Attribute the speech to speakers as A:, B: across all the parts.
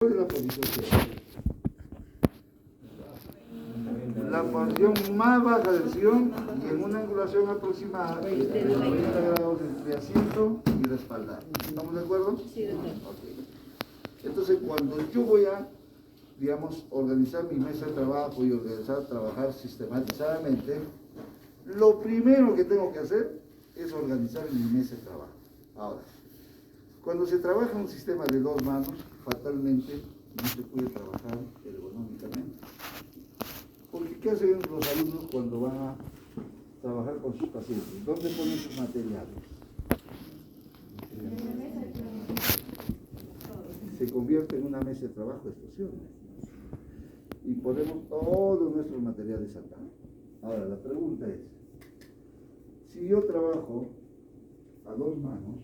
A: ¿Cuál es la posición que la posición más baja del sillón y en una angulación aproximada de 90 grados entre asiento y respaldar? ¿Estamos de acuerdo?
B: Sí, de acuerdo.
A: Okay. Entonces, cuando yo voy a, digamos, organizar mi mesa de trabajo y trabajar sistematizadamente, lo primero que tengo que hacer es organizar mi mesa de trabajo. Ahora, cuando se trabaja un sistema de dos manos, fatalmente no se puede trabajar ergonómicamente. Porque ¿qué hacen los alumnos cuando van a trabajar con sus pacientes? ¿Dónde ponen sus materiales? Se convierte en una mesa de trabajo de exposición. Y ponemos todos nuestros materiales acá. Ahora, la pregunta es, si yo trabajo a dos manos,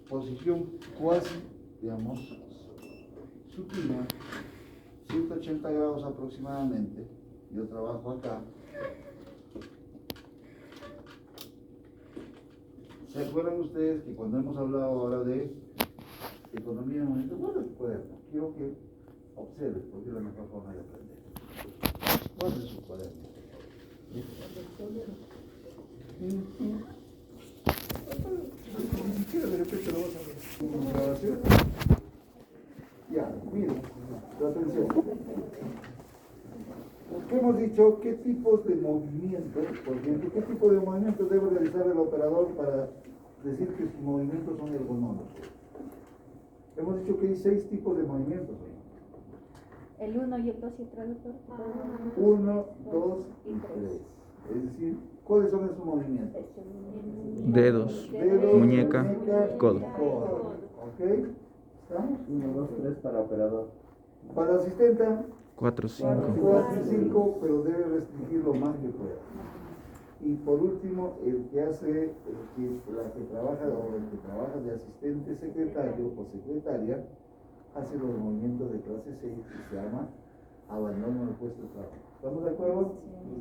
A: posición cuasi, digamos, supina, 180 grados aproximadamente. Yo trabajo acá. ¿Se acuerdan ustedes que cuando hemos hablado ahora de economía de movimiento, guarda su cuaderno? Quiero que observen, porque es la mejor forma de aprender. Guarden su cuaderno. Ni siquiera de repente lo vas a ver. ¿Una grabación? Ya, miren, atención. Porque hemos dicho qué tipos de movimientos, por ejemplo, qué tipo de movimientos debe realizar el operador para decir que sus movimientos son ergonómicos. Hemos dicho que hay 6 tipos de movimientos.
B: El 1 y el 2 y el 3, doctor.
A: 1, 2 y 3. Es decir, ¿cuáles son esos movimientos?
C: Dedos, muñeca, codo.
A: ¿Ok? ¿Estamos?
D: 1, 2, 3 para operador.
A: Para asistente,
C: 4, 5.
A: 4 y 5, pero debe restringir lo más que pueda. Y por último, el que trabaja de asistente secretario o secretaria, hace los movimientos de clase 6 y se llama abandono del puesto de trabajo. ¿Estamos de acuerdo?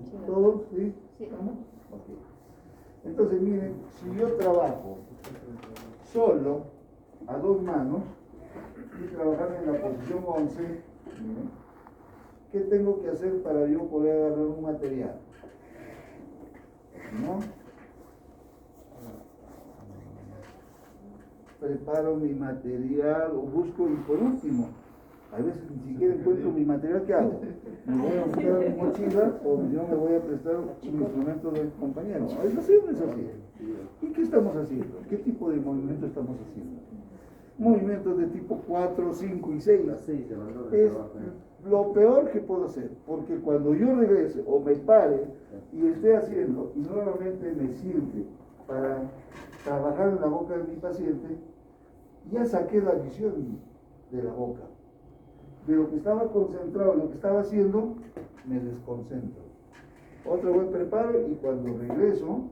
B: Sí.
A: ¿Todos? ¿Sí?
B: Sí.
A: ¿Estamos? Ok. Entonces, miren, si yo trabajo solo, a dos manos, y trabajando en la posición 11, miren, ¿qué tengo que hacer para yo poder agarrar un material? ¿No? Preparo mi material o busco, y por último, a veces ni siquiera encuentro mi material. ¿Qué hago? Me voy a buscar mi mochila o yo me voy a prestar un instrumento del compañero. A veces siempre es así. ¿Y qué estamos haciendo? ¿Qué tipo de movimiento estamos haciendo? Movimientos de tipo 4, 5 y 6. Es lo peor que puedo hacer, porque cuando yo regrese o me pare y esté haciendo y nuevamente me sirve para trabajar en la boca de mi paciente, ya saqué la visión de la boca. De lo que estaba concentrado, lo que estaba haciendo, me desconcentro. Otra vez preparo y cuando regreso,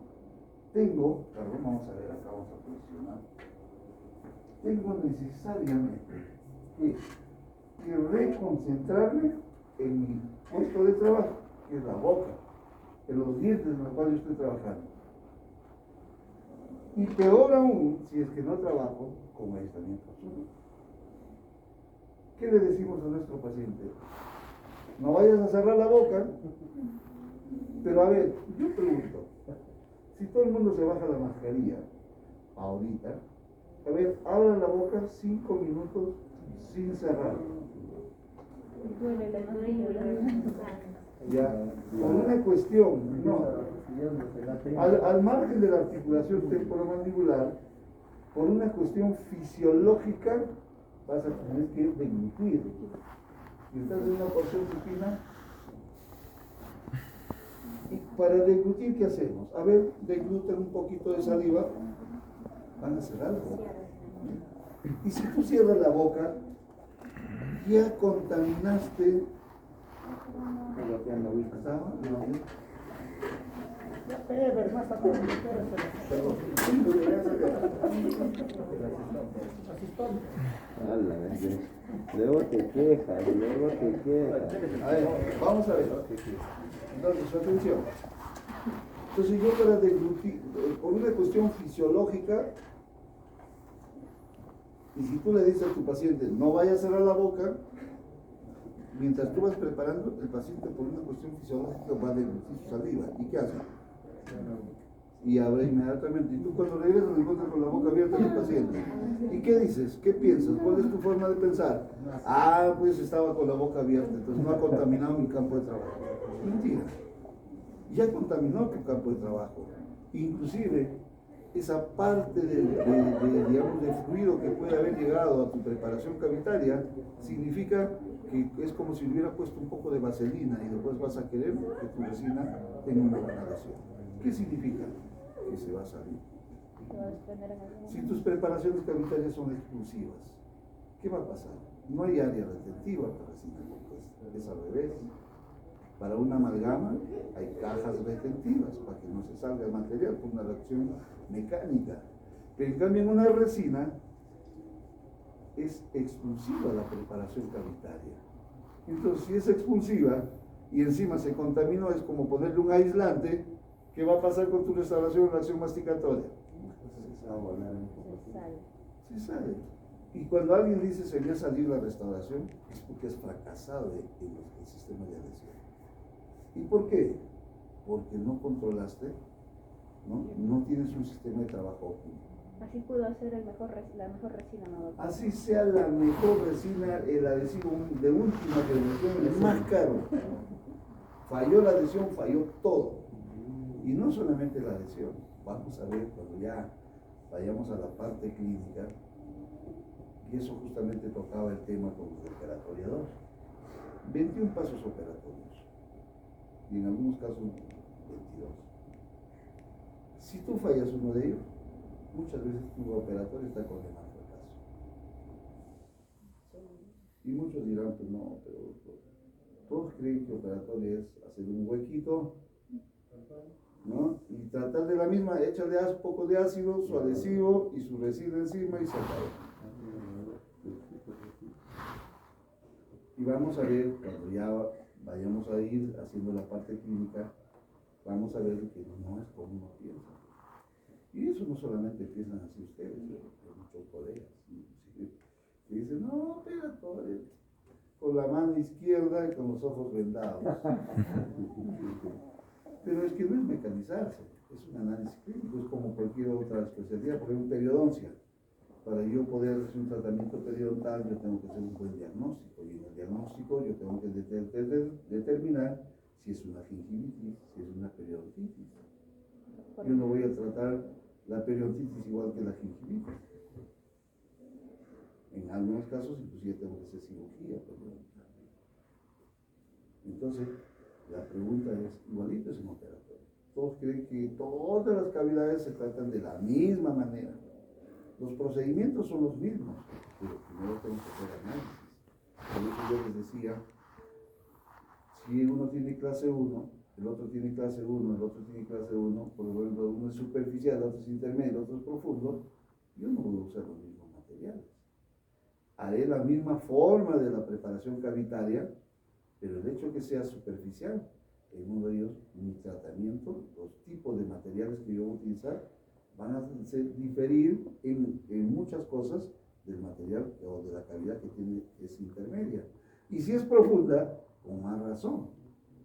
A: vamos a ver acá, vamos a posicionar. Tengo necesariamente que reconcentrarme en mi puesto de trabajo, que es la boca, en los dientes en los cuales yo estoy trabajando. Y peor aún, si es que no trabajo con aislamiento absoluto. ¿Qué le decimos a nuestro paciente? No vayas a cerrar la boca, pero a ver, yo pregunto, si todo el mundo se baja la mascarilla ahorita, a ver, abra la boca 5 minutos sin cerrar. Ya, con una cuestión, no. Al margen de la articulación temporomandibular, por una cuestión fisiológica, vas a tener que deglutir. Y estás en una porción supina. Y para deglutir, ¿qué hacemos? A ver, degluten un poquito de saliva. Van a cerrar la boca. Y si tú cierras la boca, ya contaminaste ¿Estaba? No.
D: Luego te quejas.
A: A ver, vamos a ver. Entonces, atención. Entonces yo para deglutir, por una cuestión fisiológica, y si tú le dices a tu paciente, no vaya a cerrar la boca, mientras tú vas preparando, el paciente por una cuestión fisiológica va a deglutir su saliva. ¿Y qué hace? Y abre inmediatamente. Y tú cuando regresas lo encuentras con la boca abierta del paciente. ¿Y qué dices? ¿Qué piensas? ¿Cuál es tu forma de pensar? Ah, pues estaba con la boca abierta, entonces no ha contaminado mi campo de trabajo. Mentira. Ya contaminó tu campo de trabajo. Inclusive, esa parte digamos, de fluido que puede haber llegado a tu preparación cavitaria, significa que es como si le hubiera puesto un poco de vaselina y después vas a querer que tu resina tenga una buena adhesión. ¿Qué significa? Que se va a salir. Si tus preparaciones cavitarias son exclusivas, ¿qué va a pasar? No hay área retentiva para resina, es al revés. Para una amalgama hay cajas retentivas para que no se salga el material por una reacción mecánica. Pero en cambio en una resina es exclusiva la preparación cavitaria. Entonces si es exclusiva y encima se contaminó, es como ponerle un aislante. ¿Qué va a pasar con tu restauración en la acción masticatoria? Se sale. Y cuando alguien dice se le ha salido la restauración, es porque es fracasado en el sistema de adhesión. ¿Y por qué? Porque no controlaste, no tienes un sistema de trabajo óptimo.
B: Así pudo hacer la mejor resina, ¿no?
A: Así sea la mejor resina, el adhesivo de última generación, el más caro. Falló la adhesión, falló todo. Y no solamente la adhesión. Vamos a ver cuando ya vayamos a la parte clínica, y eso justamente tocaba el tema con el operatorio 2. 21 pasos operatorios. Y en algunos casos 22. Si tú fallas uno de ellos, muchas veces tu operatorio está condenado al fracaso. Y muchos dirán, pues no, pero todos creen que operatorio es hacer un huequito, ¿no? Y tratar de la misma, echarle un poco de ácido, su adhesivo y su resina encima y se acabó. Y vamos a ver, cuando ya vayamos a ir haciendo la parte clínica, vamos a ver que no es como uno piensa. Y eso no solamente piensan así ustedes, hay muchos colegas, que dicen, no, espérate, con la mano izquierda y con los ojos vendados. Pero es que no es mecanizarse, es un análisis clínico, es como cualquier otra especialidad, por ejemplo, periodoncia. Para yo poder hacer un tratamiento periodontal, yo tengo que hacer un buen diagnóstico, y en el diagnóstico yo tengo que determinar si es una gingivitis, si es una periodontitis. Yo no voy a tratar la periodontitis igual que la gingivitis. En algunos casos, inclusive tengo que hacer cirugía periodontal. Entonces, la pregunta es, igualito es un operatorio. Todos creen que todas las cavidades se tratan de la misma manera. Los procedimientos son los mismos, pero primero tengo que hacer análisis. Por eso yo les decía, si uno tiene clase 1, el otro tiene clase 1, el otro tiene clase 1, por ejemplo, uno es superficial, el otro es intermedio, el otro es profundo, yo no voy a usar los mismos materiales. Haré la misma forma de la preparación cavitaria, pero el hecho que sea superficial, en uno de ellos, mi tratamiento, los tipos de materiales que yo voy a utilizar, van a diferir en muchas cosas del material o de la cavidad que tiene, es intermedia. Y si es profunda, con más razón.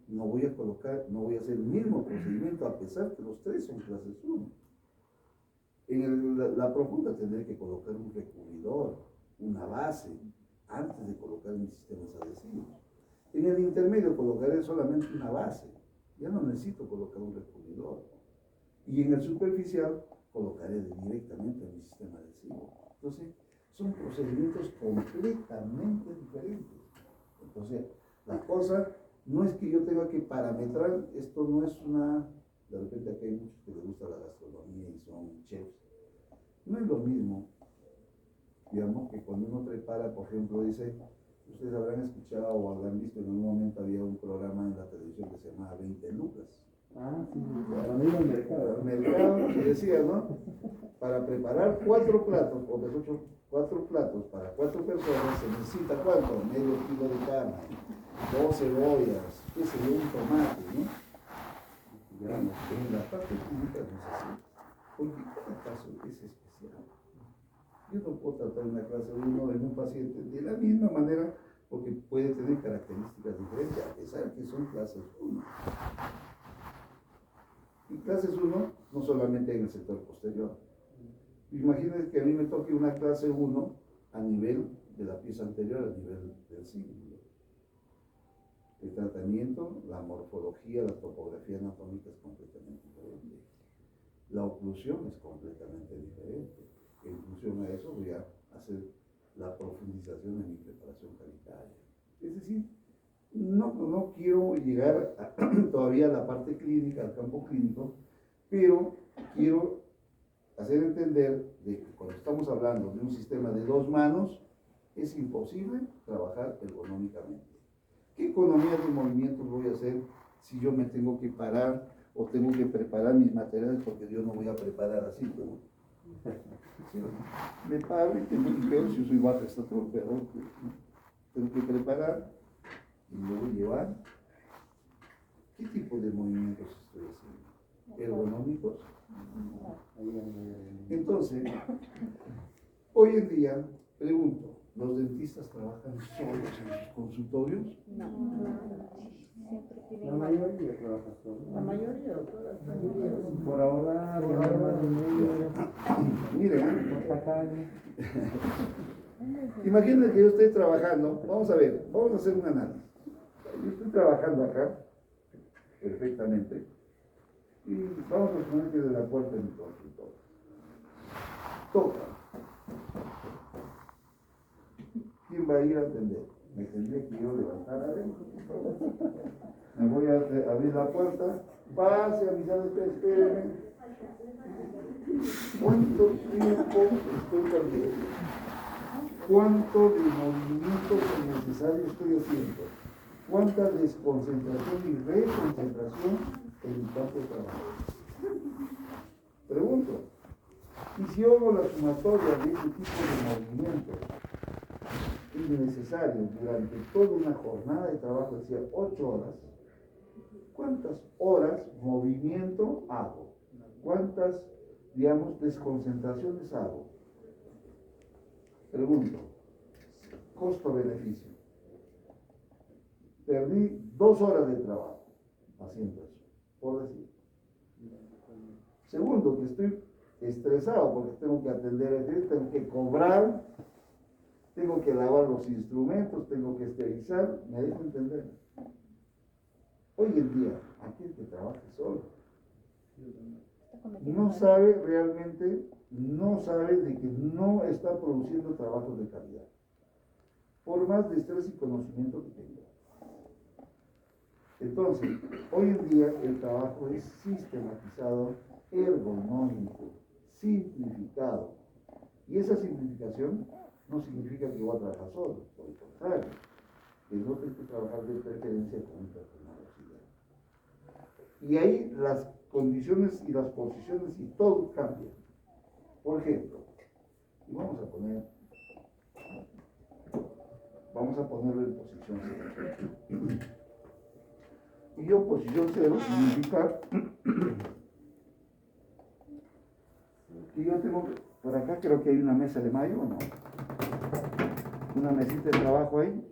A: No voy a hacer el mismo procedimiento a pesar que los tres son clases 1. En la profunda tendré que colocar un recubridor, una base, antes de colocar mis sistemas adhesivos. En el intermedio colocaré solamente una base, ya no necesito colocar un recubridor. Y en el superficial colocaré directamente mi sistema adhesivo. Entonces, son procedimientos completamente diferentes. Entonces, la cosa no es que yo tenga que parametrar, esto no es una, de repente aquí hay muchos que les gusta la gastronomía y son chefs. No es lo mismo, digamos, que cuando uno prepara, por ejemplo, dice, Ustedes habrán escuchado o habrán visto en un momento había un programa en la televisión que se llamaba 20 lucas.
D: Ah, sí, para ir al mercado.
A: Al mercado, que decía, ¿no? Para preparar 4 platos, o mejor dicho, 4 platos para 4 personas se necesita ¿cuánto? Medio kilo de carne, 2 cebollas, qué sé yo, un tomate, ¿no? En la parte clínica no es así, porque cada caso es especial. Yo no puedo tratar una clase 1 en un paciente de la misma manera porque puede tener características diferentes, a pesar que son clases 1. Y clases 1 no solamente en el sector posterior. Imagínense que a mí me toque una clase 1 a nivel de la pieza anterior, a nivel del cíngulo. El tratamiento, la morfología, la topografía anatómica es completamente diferente. La oclusión es completamente diferente. En función a eso voy a hacer la profundización en mi preparación sanitaria. Es decir, no quiero llegar todavía a la parte clínica, al campo clínico, pero quiero hacer entender de que cuando estamos hablando de un sistema de 2 manos, es imposible trabajar ergonómicamente. ¿Qué economía de movimientos voy a hacer si yo me tengo que parar o tengo que preparar mis materiales porque yo no voy a preparar así, ¿no? ¿Sí? Me paro y tengo que peor, si yo soy baja, está todo peor, ¿no? Tengo que preparar y luego llevar. ¿Qué tipo de movimientos estoy haciendo? ¿Ergonómicos? Entonces, hoy en día, pregunto, ¿los dentistas trabajan solos en sus consultorios?
B: No. Siempre
D: La
B: tienen
D: mayoría trabaja solo.
E: La mayoría, todas.
D: Por ahora, más de medio.
A: Miren,
D: Hasta calle.
A: imagínense que yo estoy trabajando, vamos a ver, vamos a hacer un análisis. Yo estoy trabajando acá, perfectamente, y vamos a poner que de la puerta de mi consultorio. Toca. ¿Quién va a ir a atender? Me tendré que yo levantar adentro. Me voy a abrir la puerta, pase a mis espérenme. ¿Cuánto tiempo estoy perdiendo? ¿Cuánto de movimiento innecesario estoy haciendo? ¿Cuánta desconcentración y reconcentración en mi campo de trabajo? Pregunto, y si yo hago la sumatoria de ese tipo de movimientos innecesarios durante toda una jornada de trabajo, decía 8 horas, ¿cuántas horas movimiento hago? ¿Cuántas, digamos, desconcentraciones hago? Pregunto, costo-beneficio. Perdí 2 horas de trabajo haciendo eso, por decir. Segundo, que estoy estresado porque tengo que atender a gente, tengo que cobrar, tengo que lavar los instrumentos, tengo que esterilizar, me dejo entender. Hoy en día, aquel que trabaja solo no sabe realmente, no sabe de que no está produciendo trabajos de calidad, por más de estrés y conocimiento que tenga. Entonces, hoy en día el trabajo es sistematizado, ergonómico, simplificado. Y esa simplificación no significa que voy a trabajar solo, por el contrario, que no tengo que trabajar de preferencia con un personal auxiliar. Y ahí las condiciones y las posiciones y todo cambia. Por ejemplo, y vamos a ponerlo en posición 0. Y yo posición 0 significa que yo tengo, por acá creo que hay una mesa de mayo, ¿o no? Una mesita de trabajo ahí,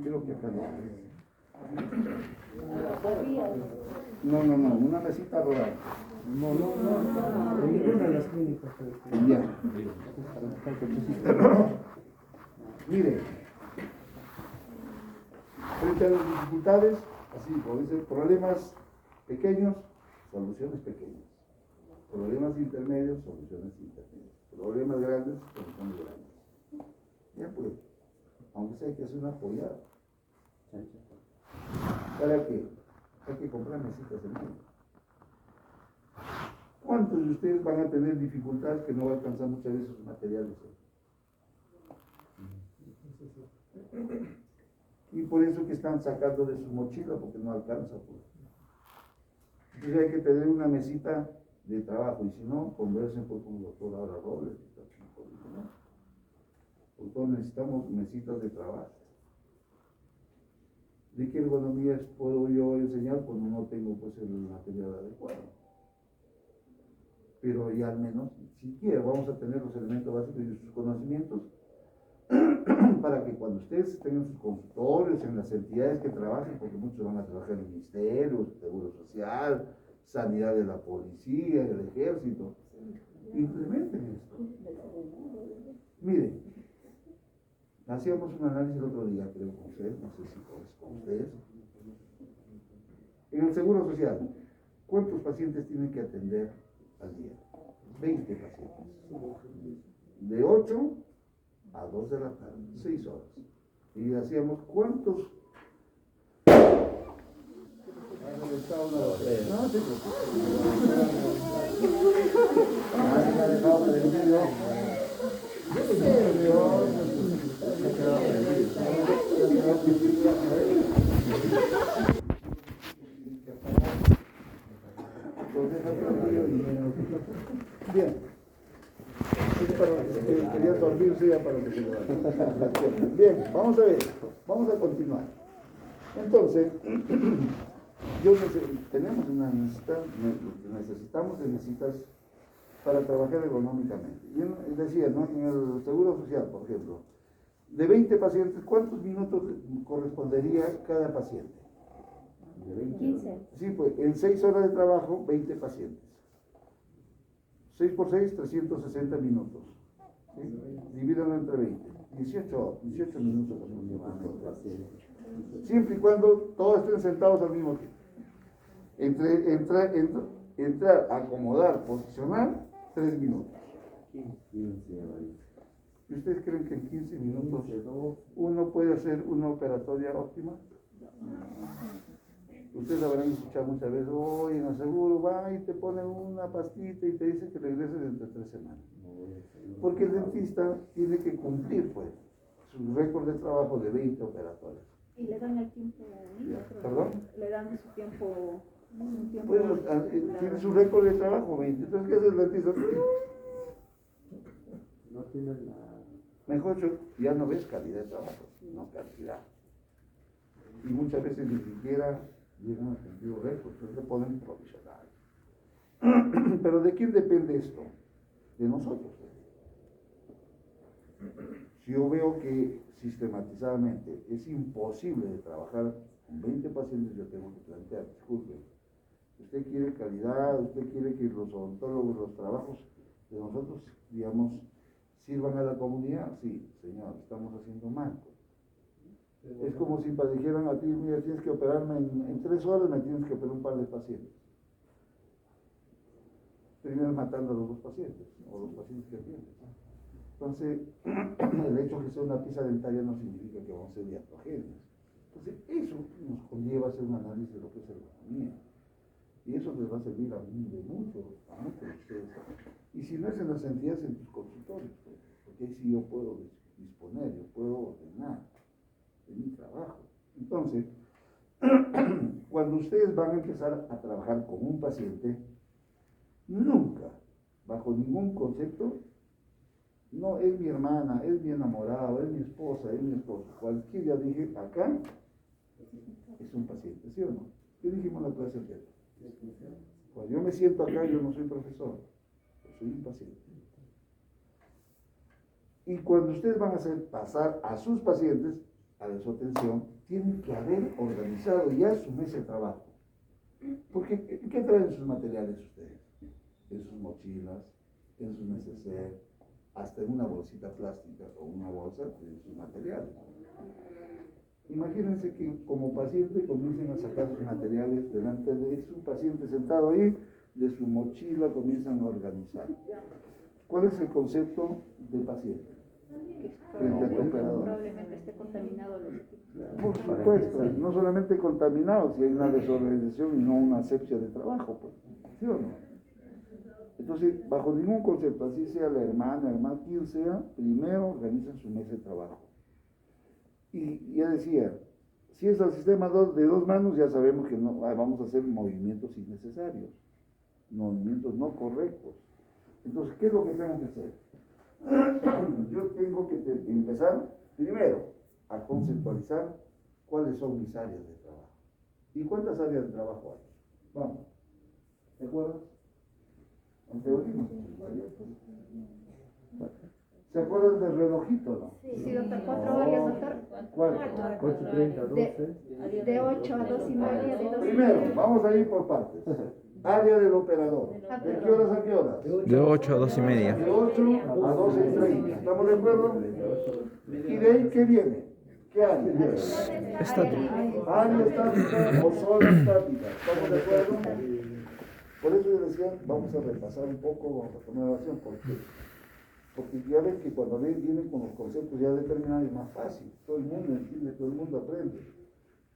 A: creo que acá no hay. No, una mesita rodante.
D: No. En ninguna de las clínicas.
A: Ya. Mire, frente a las dificultades, así como dice, problemas pequeños, soluciones pequeñas. Problemas intermedios, soluciones intermedias. Problemas grandes, soluciones grandes. Ya pues, aunque sea hay que hacer una apoyada. ¿Para qué? Hay que comprar mesitas de medio. ¿Cuántos de ustedes van a tener dificultades que no va a alcanzar muchas veces sus materiales? Y por eso que están sacando de su mochila, porque no alcanza. Pues. Entonces hay que tener una mesita de trabajo, y si no, conversen pues, con el doctor Aura Robles. ¿No? Porque todos necesitamos mesitas de trabajo. ¿De qué ergonomía puedo yo enseñar cuando no tengo pues, el material adecuado? Pero ya al menos, siquiera vamos a tener los elementos básicos y sus conocimientos para que cuando ustedes estén en sus consultorios, en las entidades que trabajen, porque muchos van a trabajar en el Ministerio, Seguro Social, Sanidad de la Policía, el Ejército, implementen esto. Miren, hacíamos un análisis el otro día, creo, con ustedes, no sé si con ustedes. En el Seguro Social, ¿cuántos pacientes tienen que atender al día? 20 pacientes. De 8 a 2 de la tarde, 6 horas. Y hacíamos cuántos. No se Bien. Quería dormirse ya para que se levante. Bien, vamos a ver, vamos a continuar. Entonces, tenemos una necesidad, necesitamos de necesitas para trabajar ergonómicamente. Y decía, ¿no? En el Seguro Social, por ejemplo, de 20 pacientes, ¿cuántos minutos correspondería cada paciente?
B: De 20. 15.
A: Sí, pues en 6 horas de trabajo, 20 pacientes. 6 por 6, 360 minutos. ¿Sí? Divídanlo entre 20. 18 minutos aproximadamente. Siempre y cuando todos estén sentados al mismo tiempo. Entrar, acomodar, posicionar, 3 minutos. ¿Y ustedes creen que en 15 minutos uno puede hacer una operatoria óptima? Ustedes habrán escuchado muchas veces, hoy en el seguro va y te pone una pastita y te dice que regreses dentro de 3 semanas. Porque el dentista tiene que cumplir, pues, su récord de trabajo de 20 operatorias.
B: ¿Y le dan el tiempo?
A: ¿Perdón?
B: Le dan su tiempo.
A: Pues tiene su récord de trabajo, 20. Entonces, ¿qué hace el dentista?
D: No tiene la...
A: Mejor ya no ves calidad de trabajo, sino cantidad. Y muchas veces ni siquiera llegan a cumplir los récords, entonces le ponen provisional. Pero ¿de quién depende esto? De nosotros. Si yo veo que sistematizadamente es imposible de trabajar con 20 pacientes, yo tengo que plantear, disculpe, usted quiere calidad, usted quiere que los odontólogos, los trabajos de nosotros, digamos, sirvan a la comunidad. Sí, señor, estamos haciendo mal. Es como si me dijeran a ti, mira, tienes que operarme en 3 horas, me tienes que operar un par de pacientes. Terminas matando a los 2 pacientes, o los pacientes que tienes. Entonces, el hecho de que sea una pieza dentaria no significa que vamos a ser diatogéneos. Entonces, eso nos conlleva a hacer un análisis de lo que es ergonomía. Y eso les va a servir a mí de mucho, a muchos de ustedes. Y si no es en las entidades, en tus consultorios, pues, porque ahí sí yo puedo disponer, yo puedo ordenar de mi trabajo. Entonces, cuando ustedes van a empezar a trabajar con un paciente, nunca, bajo ningún concepto, no es mi hermana, es mi enamorado, es mi esposa, es mi esposo. Cualquier día dije, acá es un paciente, ¿sí o no? ¿Qué dijimos en la clase anterior? Cuando yo me siento acá, yo no soy profesor, yo soy un paciente. Y cuando ustedes van a hacer pasar a sus pacientes a su atención, tienen que haber organizado ya su mesa de trabajo. Porque, ¿qué traen sus materiales ustedes? En sus mochilas, en sus neceser, hasta en una bolsita plástica o una bolsa de sus materiales. Imagínense que como paciente comiencen a sacar sus materiales delante de su paciente sentado ahí, de su mochila comienzan a organizar. ¿Cuál es el concepto de paciente? Frente a tu operador.
B: Probablemente esté contaminado los equipos.
A: Por supuesto, no solamente contaminado, si hay una desorganización y no una asepsia de trabajo, pues, ¿sí o no? Entonces, bajo ningún concepto, así sea la hermana, hermano, quien sea, primero organizan su mesa de trabajo. Y ya decía, Si es el sistema de dos manos, ya sabemos que no vamos a hacer movimientos innecesarios, movimientos no correctos. Entonces, ¿qué es lo que tengo que hacer? Yo tengo que empezar primero a conceptualizar cuáles son mis áreas de trabajo. ¿Y cuántas áreas de trabajo hay? Vamos, ¿te acuerdas? En teoría, ¿se acuerdan del relojito, no?
B: Sí, doctor, 4 áreas, doctor.
A: ¿Cuánto?
D: 8:30, 12.
B: De 8 a 2 y media, de 2
A: Primero, vamos a ir por partes. Área del operador. ¿De qué horas a qué horas?
C: De 8 a 2 y media.
A: De 8 a 12:30. ¿Estamos de acuerdo? ¿Y de ahí qué viene? ¿Qué área?
C: Estática.
A: Área estática o zona estática. ¿Estamos de acuerdo? Por eso yo decía, vamos a repasar un poco, vamos a tomar la acción. Porque ya ven que cuando vienen con los conceptos ya determinados es más fácil. Todo el mundo entiende, todo el mundo aprende.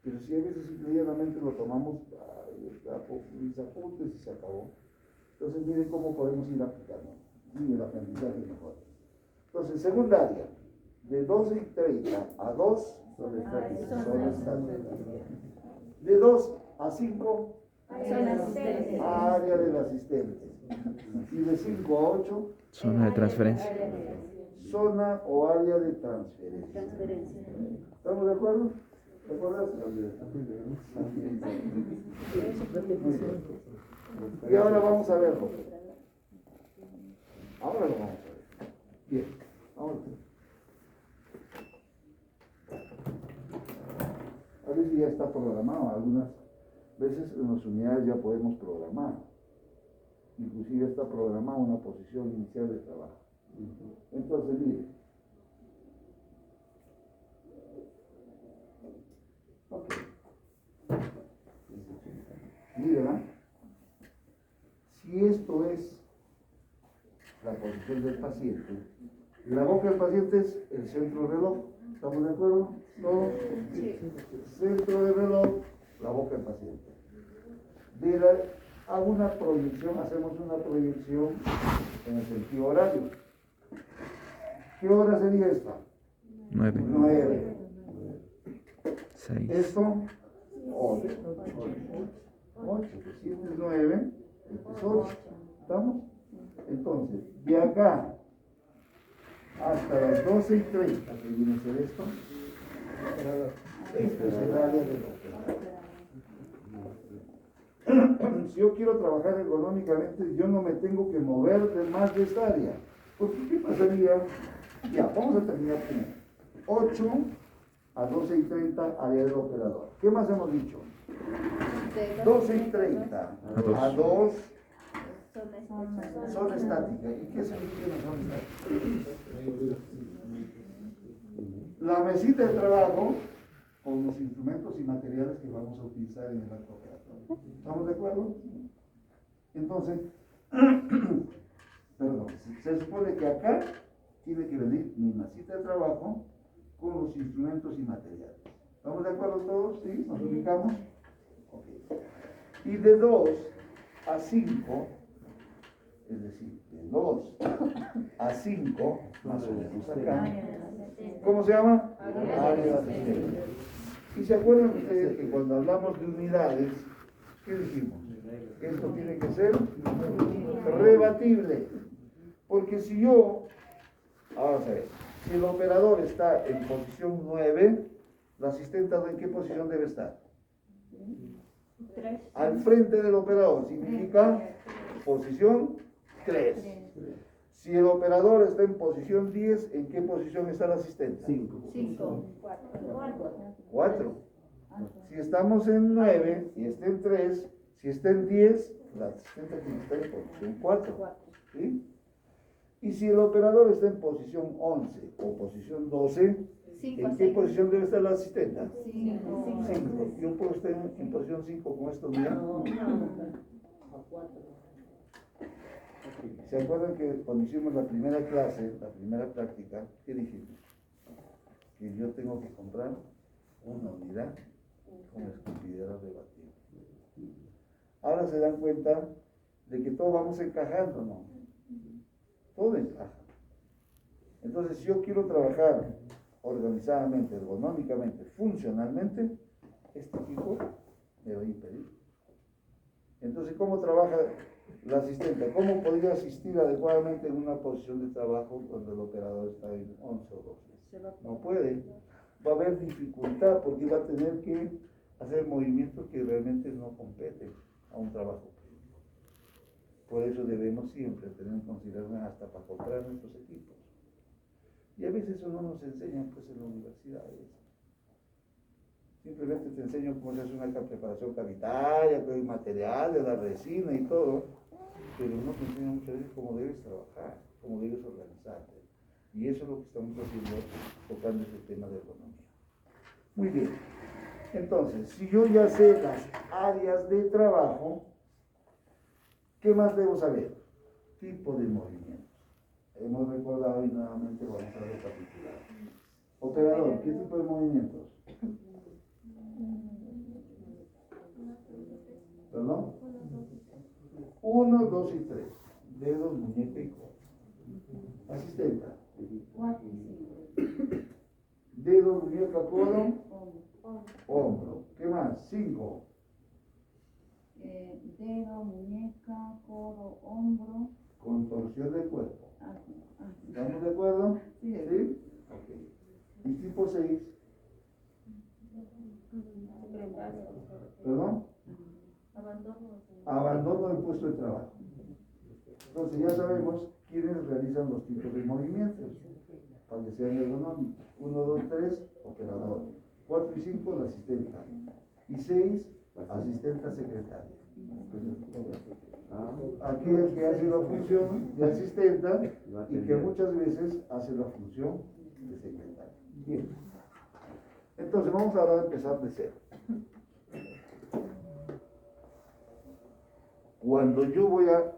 A: Pero si a veces simplemente lo tomamos, mis apuntes y se acabó. Entonces miren cómo podemos ir aplicando. Y el aprendizaje mejor. Entonces, segunda área, de 12:30 a 2, zona estática. De 2 a 5, área del asistente. Y de 5 a 8,
C: Zona de transferencia.
A: zona o área de transferencia. ¿Estamos de acuerdo? ¿Te acuerdas? Muy bien. Y ahora vamos a verlo. Ahora lo vamos a ver. Bien, ahora. A veces ya está programado, algunas veces en las unidades ya podemos programar. Inclusive está programada una posición inicial de trabajo. Entonces, mire. Ok. Mira, si esto es la posición del paciente, la boca del paciente es el centro del reloj. ¿Estamos de acuerdo? ¿Todos?
B: Sí.
A: Centro del reloj, la boca del paciente. Hago una proyección, hacemos una proyección en el sentido horario. ¿Qué hora sería esta?
C: 9.
A: 9.
C: 6.
A: Esto, 8. 8, si este es 9, este es 8. ¿Estamos? Entonces, de acá hasta las 12:30, que viene a ser esto, este es el área del operador. Si yo quiero trabajar ergonómicamente, yo no me tengo que mover de más de esta área. Porque ¿qué pasaría? Ya, vamos a terminar primero. 8 a 12:30, área del operador. ¿Qué más hemos dicho? 12:30 a 2, zona estática. ¿Y qué significa zona estática? La mesita de trabajo con los instrumentos y materiales que vamos a utilizar en el acto operatorio. ¿Estamos de acuerdo? Entonces, perdón, se supone que acá tiene que venir mi mesita de trabajo con los instrumentos y materiales. ¿Estamos de acuerdo todos? ¿Sí? ¿Nos ubicamos? Ok. Y de 2 a 5, es decir, de 2 a 5, más o menos acá, ¿cómo se llama? Área de asistencia. Y se acuerdan ustedes que cuando hablamos de unidades, ¿qué dijimos? Esto tiene que ser rebatible. Porque si yo, vamos a ver, si el operador está en posición 9, la asistente ¿en qué posición debe estar? Al frente del operador, significa posición 3. Si el operador está en posición 10, ¿en qué posición está la asistente?
D: 5.
A: 4. Si estamos en 9 y está en 3, si está en 10, la asistente tiene que estar en posición 4. ¿Sí? Y si el operador está en posición 11 o posición 12, ¿en qué posición debe estar la asistente? 5. Yo puedo estar en posición 5 con esto, mira. ¿Se acuerdan que cuando hicimos la primera clase, la primera práctica, qué dijimos? Que yo tengo que comprar una unidad con escupidera rebatible. Ahora se dan cuenta de que todo vamos encajando, ¿no? Todo encaja. Entonces, si yo quiero trabajar organizadamente, ergonómicamente, funcionalmente, este equipo me va a impedir. Entonces, ¿cómo trabaja la asistente? ¿Cómo podría asistir adecuadamente en una posición de trabajo cuando el operador está en 11 o 12? No puede. Va a haber dificultad porque va a tener que hacer movimientos que realmente no competen a un trabajo. Por eso debemos siempre tener en consideración hasta para comprar nuestros equipos. Y a veces eso no nos enseña pues en la universidad. Simplemente te enseño cómo se hace una preparación cavitaria, con materiales, la resina y todo, pero no te enseña muchas veces cómo debes trabajar, cómo debes organizarte. Y eso es lo que estamos haciendo, tocando este tema de ergonomía. Muy bien. Entonces, si yo ya sé las áreas de trabajo, ¿qué más debo saber? Tipo de movimientos. Hemos recordado y nuevamente vamos a recapitular. Operador, ¿qué tipo de movimientos? ¿Perdón? 1, 2 y 3. Dedos, muñeca y codo. Asistenta. Dedos, muñeca, codo, hombro. ¿Qué más? 5.
E: Dedo, muñeca, codo, hombro.
A: Contorsión del cuerpo. ¿Estamos de acuerdo?
E: Sí.
A: ¿Sí? Ok. Y tipo 6. ¿Perdón? Abandono del puesto de trabajo. Entonces ya sabemos quiénes realizan los tipos de movimientos para que sean ergonómicos. 1, 2, 3, operador. 4 y 5, la asistenta. Y 6, asistenta secretaria. Aquí el que hace la función de asistenta y que muchas veces hace la función de secretaria. Bien. Entonces vamos ahora a empezar de cero. Cuando yo voy a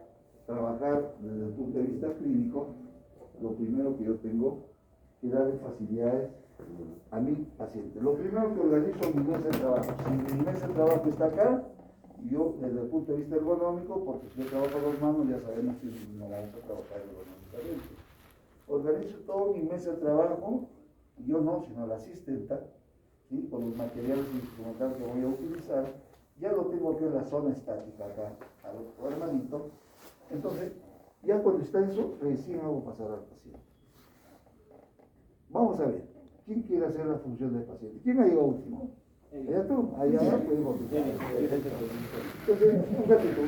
A: trabajar desde el punto de vista clínico, lo primero que yo tengo que darle facilidades a mi paciente. Lo primero que organizo es mi mesa de trabajo. Si mi mesa de trabajo está acá, yo desde el punto de vista ergonómico, porque si yo trabajo a 2 manos ya sabemos que no vamos a trabajar ergonómicamente. Organizo todo mi mesa de trabajo, yo no, sino la asistenta, ¿sí? Con los materiales instrumentales que voy a utilizar, ya lo tengo aquí en la zona estática acá, al otro hermanito. Entonces, ya cuando está eso, recién hago pasar al paciente. Vamos a ver, ¿quién quiere hacer la función del paciente? ¿Quién ha llegado último? ¿Allá tú? Allá podemos. Entonces, un gatito.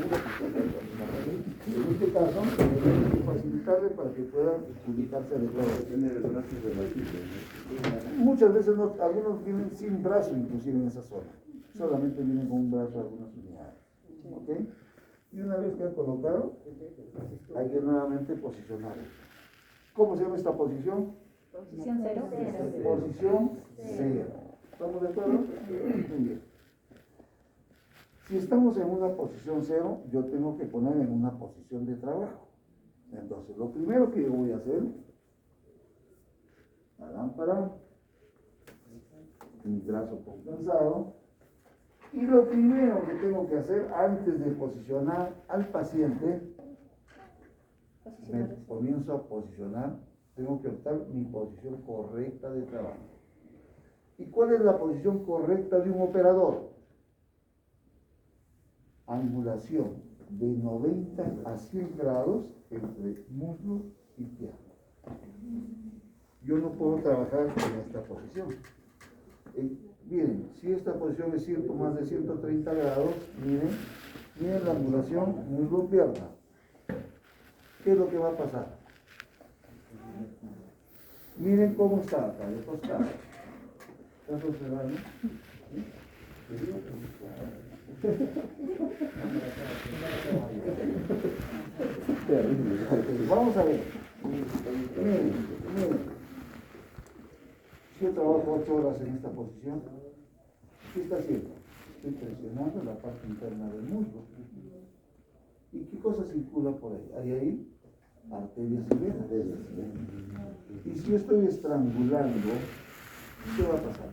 A: En este caso, tenemos que facilitarle para que puedan ubicarse adecuadamente. Muchas veces algunos vienen sin brazo inclusive en esa zona. Solamente vienen con un brazo algunas unidades. ¿Ok? Y una vez que han colocado, hay que nuevamente posicionarlo. ¿Cómo se llama esta posición?
B: Posición 0.
A: Posición 0. ¿Estamos de acuerdo? Muy bien. Si estamos en una posición 0, yo tengo que poner en una posición de trabajo. Entonces, lo primero que yo voy a hacer, la lámpara, mi brazo compensado, y lo primero que tengo que hacer antes de posicionar al paciente, me comienzo a posicionar, tengo que optar mi posición correcta de trabajo. ¿Y cuál es la posición correcta de un operador? Angulación de 90 a 100 grados entre muslo y pierna. Yo no puedo trabajar en esta posición. Miren, si esta posición es más de 130 grados, miren la angulación muslo-pierna. ¿Qué es lo que va a pasar? Miren cómo está acá, de costado. ¿Estás observando? Vamos a ver. Miren. Si yo trabajo 8 horas en esta posición, ¿qué está haciendo? Estoy presionando la parte interna del muslo. ¿Y qué cosa circula por ahí? Hay ahí arterias y venas. Y si yo estoy estrangulando, ¿qué va a pasar?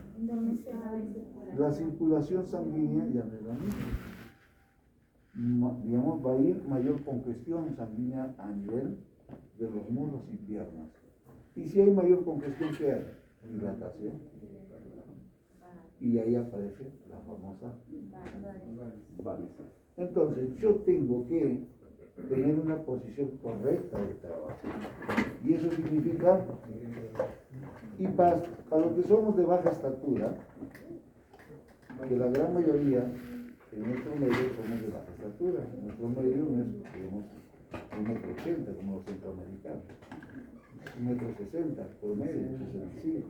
A: La circulación sanguínea ya no es la misma. Digamos, va a ir mayor congestión sanguínea a nivel de los muslos y piernas. Y si hay mayor congestión, ¿qué hay? Dilatación. y ahí aparece la famosa baliza. Entonces, yo tengo que tener una posición correcta de trabajo. Y eso significa, y para los que somos de baja estatura, que la gran mayoría en nuestro medio somos de baja estatura. Nuestro medio no es, digamos, 1,80 m como los centroamericanos. 1,60 m promedio, 65.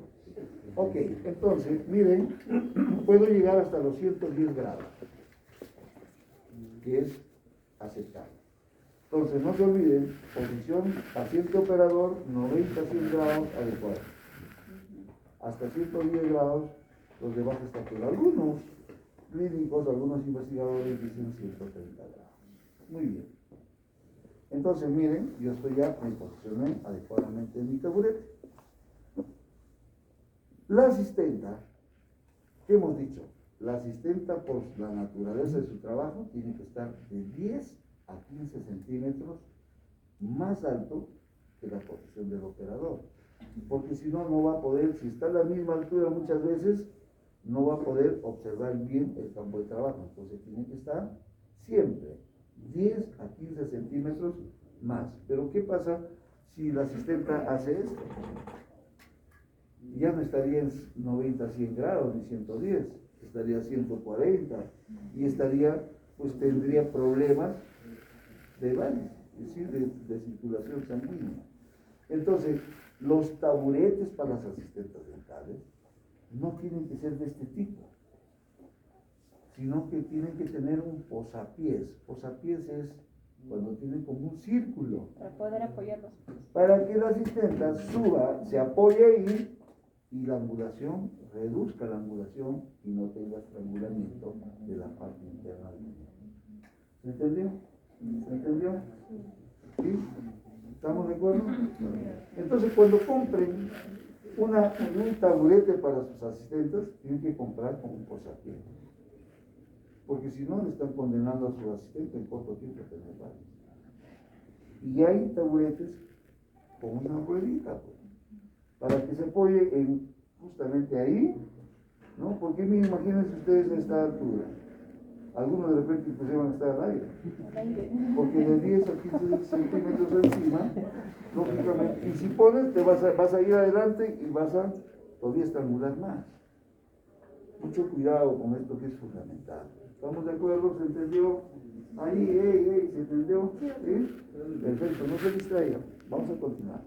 A: Ok, entonces, miren, puedo llegar hasta los 110 grados, que es aceptable. Entonces, no se olviden, posición paciente operador, 90 a 100 grados adecuado. Hasta 110 grados, los de baja estatura. Algunos clínicos, algunos investigadores dicen 130 grados. Muy bien. Entonces, miren, yo estoy ya, me posicioné adecuadamente en mi taburete. La asistenta, ¿qué hemos dicho? La asistenta, por la naturaleza de su trabajo, tiene que estar de 10 a 15 centímetros más alto que la posición del operador. Porque si no, no va a poder, si está a la misma altura muchas veces, no va a poder observar bien el campo de trabajo. Entonces tiene que estar siempre 10 a 15 centímetros más. Pero ¿qué pasa si la asistenta hace esto? Ya no estaría en 90 a 100 grados ni 110, estaría a 140 y estaría, pues tendría problemas de varices, es decir, de circulación sanguínea. Entonces, los taburetes para las asistentes dentales no tienen que ser de este tipo, sino que tienen que tener un posapiés. Posapiés es cuando tienen como un círculo.
B: Para poder apoyar los pies.
A: Para que la asistenta suba, se apoye ahí y la angulación, reduzca la angulación y no tenga estrangulamiento de la parte interna del niño. ¿Se entendió? ¿Se entendió? ¿Sí? ¿Estamos de acuerdo? Entonces, cuando compren un taburete para sus asistentes, tienen que comprar con un posapié. Porque si no, le están condenando a su asistente en corto tiempo a tener varios. Y hay taburetes con una ruedita, pues, para que se apoye justamente ahí, ¿no? Porque imagínense ustedes a esta altura. Algunos de repente pues van a estar al aire. Porque de 10 a 15 centímetros encima, lógicamente, y si pones, te vas a ir adelante y vas a todavía estrangular más. Mucho cuidado con esto que es fundamental. ¿Estamos de acuerdo? ¿Se entendió? Ahí, ¿se entendió? ¿Sí? Perfecto, no se distraigan. Vamos a continuar.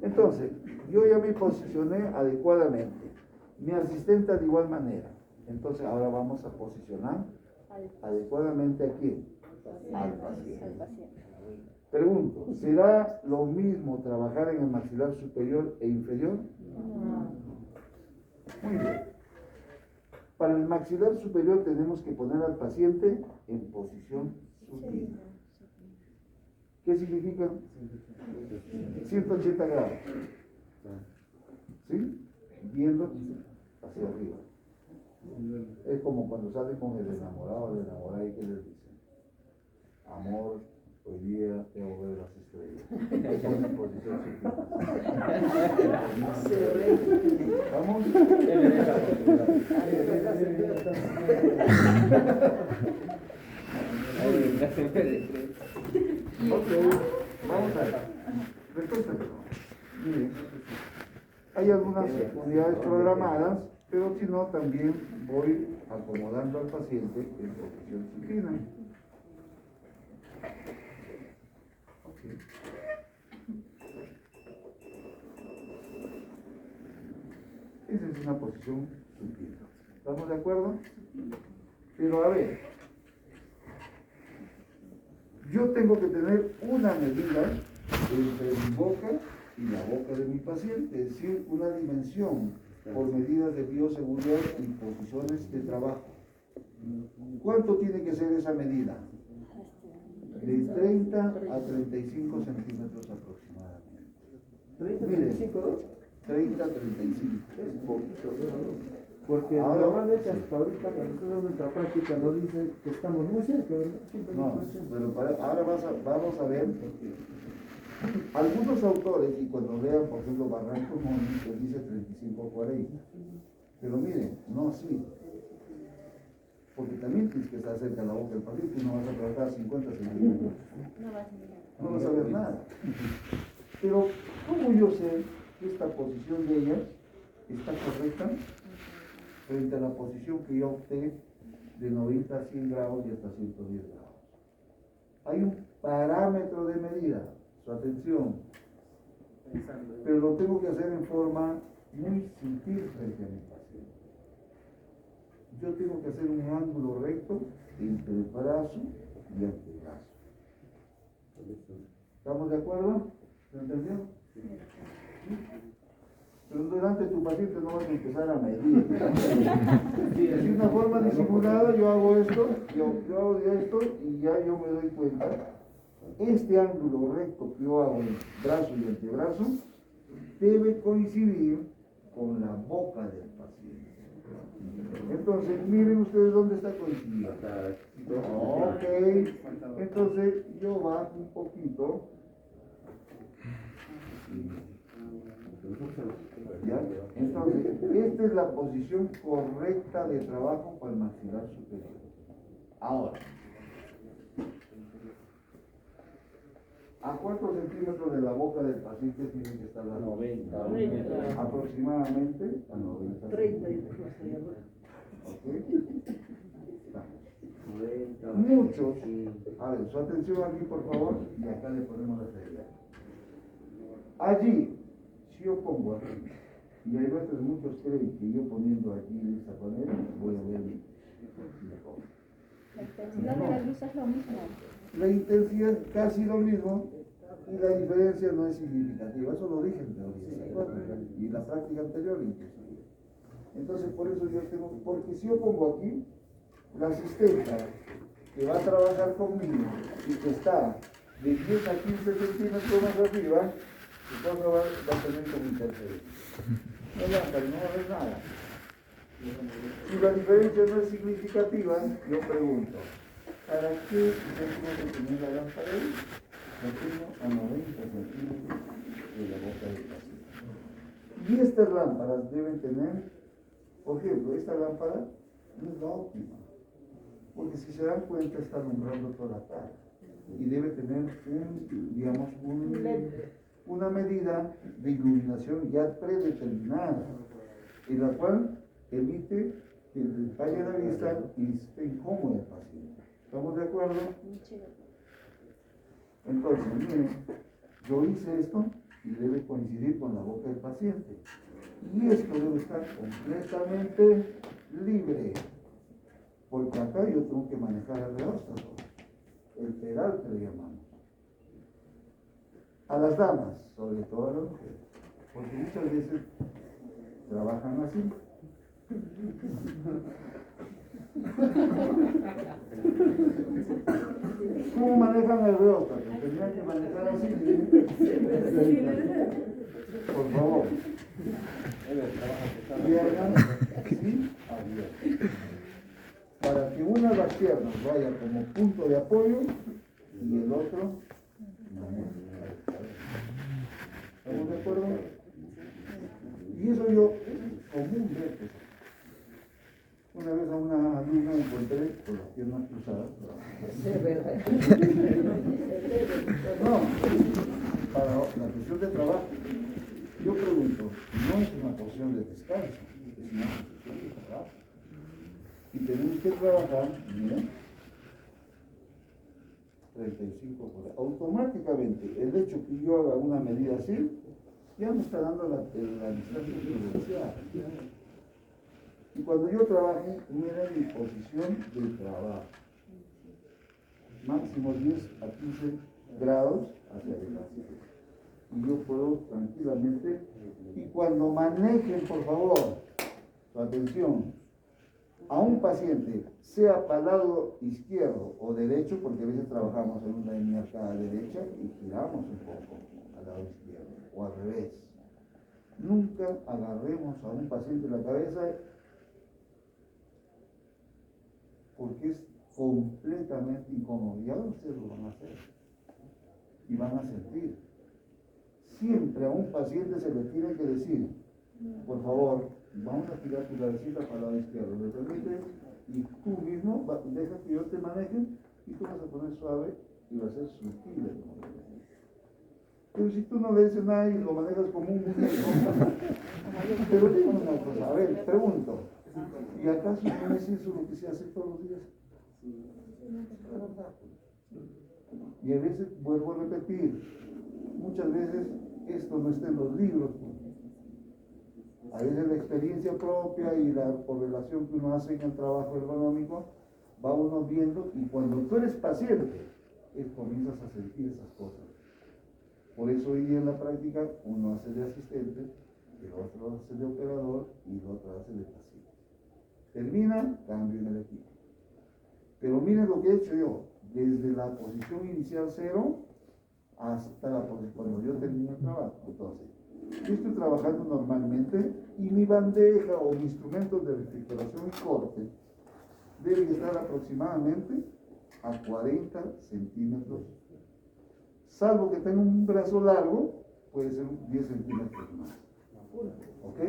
A: Entonces, yo ya me posicioné adecuadamente. Mi asistente de igual manera. Entonces, ahora vamos a posicionar adecuadamente a quién? Al paciente. Pregunto, ¿será lo mismo trabajar en el maxilar superior e inferior? Muy bien. Para el maxilar superior tenemos que poner al paciente en posición supina. ¿Qué significa? 180 grados. ¿Sí? Viendo hacia arriba. Es como cuando salen con el enamorado o la enamorada y que les dicen: amor, hoy día tengo que ver las estrellas. Eso es posición supina. ¿Vamos? Ok, vamos a ver. Respuesta. Miren, hay algunas unidades programadas, pero si no, también voy acomodando al paciente en posición supina. Okay. Esa es una posición supina. ¿Estamos de acuerdo? Pero a ver, yo tengo que tener una medida entre mi boca y la boca de mi paciente, es decir, una dimensión por medidas de bioseguridad y posiciones de trabajo. ¿Cuánto tiene que ser esa medida? De 30 a 35 centímetros aproximadamente.
D: ¿30,
A: 30 a 35. Es poquito.
D: Porque
A: Ahora,
D: normalmente hasta ahorita cuando hacemos nuestra práctica nos dicen que estamos muy cerca, ¿verdad?
A: No, pero ahora vamos a ver algunos autores, y cuando vean, por ejemplo, Barranco Moni, que dice 35 o 40. Pero miren, no, sí. porque también tienes que estar cerca de la boca del paciente, no vas a trabajar a 50 centímetros,
B: No vas a mirar.
A: no vas a ver nada. Pero, ¿cómo yo sé que esta posición de ellas está correcta frente a la posición que yo opté de 90 a 100 grados y hasta 110 grados? Hay un parámetro de medida, su atención, pero lo tengo que hacer en forma muy sutil frente a mi paciente. Yo tengo que hacer un ángulo recto entre el brazo y antebrazo. ¿Estamos de acuerdo? ¿Se entendió? Pero durante tu paciente no vas a empezar a medir. De una forma disimulada yo hago esto, yo hago esto y ya yo me doy cuenta. Este ángulo recto que yo hago en brazo y antebrazo debe coincidir con la boca del paciente. Entonces, miren ustedes dónde está coincidiendo. Ok, entonces yo bajo un poquito. ¿Ya? Entonces, esta es la posición correcta de trabajo para el maxilar superior. Ahora, ¿a cuántos centímetros de la boca del paciente tiene que estar la
F: 90.
A: Aproximadamente a 90 centímetros. ¿Ok? Muchos, a ver, su atención aquí por favor, y acá le ponemos la seriedad. Allí, si yo pongo aquí, y hay veces muchos creen que yo poniendo aquí de esa manera voy a ver mejor.
B: La intensidad de la luz es lo mismo.
A: La intensidad es casi lo mismo y la diferencia no es significativa, eso lo dije en teoría, ¿se acuerdan? Y en la práctica anterior inclusive. Entonces por eso yo tengo, porque si yo pongo aquí, la asistenta que va a trabajar conmigo y que está de 10 a 15 centímetros más arriba, entonces va a tener como interferencia. No no va a ver nada. Si la diferencia no es significativa, yo pregunto, ¿para qué yo tengo que tener la lámpara ahí? La tengo a 90 centímetros de la boca del paciente. Y estas lámparas deben tener, por ejemplo, esta lámpara no es la óptima, porque si se dan cuenta está alumbrando toda la cara y debe tener una medida de iluminación ya predeterminada, en la cual evite que le falle la vista y esté incómodo el paciente. ¿Estamos de acuerdo? Entonces, miren, yo hice esto y debe coincidir con la boca del paciente. Y esto debe estar completamente libre, porque acá yo tengo que manejar el reóstato, el pedal que le llamamos. A las damas, sobre todo a las mujeres, porque muchas veces trabajan así. ¿Cómo manejan el reóstato? Tendrían que manejar así. Por favor. Piernas así abiertas. Para que una de las piernas vaya como punto de apoyo y el otro ¿estamos de acuerdo? Y eso yo es común ver eso. Una vez a una alumna me encontré con las piernas cruzadas. No, para la cuestión de trabajo. Yo pregunto, no es una posición de descanso, es una posición de trabajo. Y tenemos que trabajar, miren, 35%. Automáticamente, el hecho que yo haga una medida así, ya me está dando la distancia prudencial. Y cuando yo trabaje, miren mi posición de trabajo. Máximo 10 a 15 grados hacia adelante. Y yo puedo tranquilamente, y cuando manejen, por favor, su atención, a un paciente, sea para el lado izquierdo o derecho, porque a veces trabajamos en una línea acá a la derecha y giramos un poco al lado izquierdo, o al revés. Nunca agarremos a un paciente en la cabeza, porque es completamente incómodo. Y ahora ustedes lo van a hacer y van a sentir. Siempre a un paciente se le tiene que decir, por favor, vamos a girar tu cabecita para el lado izquierdo, ¿me permite? Y tú mismo deja que yo te maneje y tú vas a poner suave y va a ser sutil el movimiento. Pero si tú no le dices nada y lo manejas como un muñeco, pero dime una cosa, a ver, pregunto, ¿y acaso no es eso lo que se hace todos los días? La verdad. Y a veces, vuelvo a repetir, muchas veces esto no está en los libros. A veces la experiencia propia y la correlación que uno hace en el trabajo ergonómico, va uno viendo y cuando tú eres paciente, comienzas a sentir esas cosas. Por eso hoy día en la práctica uno hace de asistente, el otro hace de operador y el otro hace de paciente. Termina, cambio en el equipo. Pero miren lo que he hecho yo, desde la posición inicial 0 hasta la posición cuando yo termino el trabajo. Entonces, yo estoy trabajando normalmente y mi bandeja o mi instrumento de refrigeración y corte debe estar aproximadamente a 40 centímetros. Salvo que tenga un brazo largo, puede ser 10 centímetros más. ¿Ok?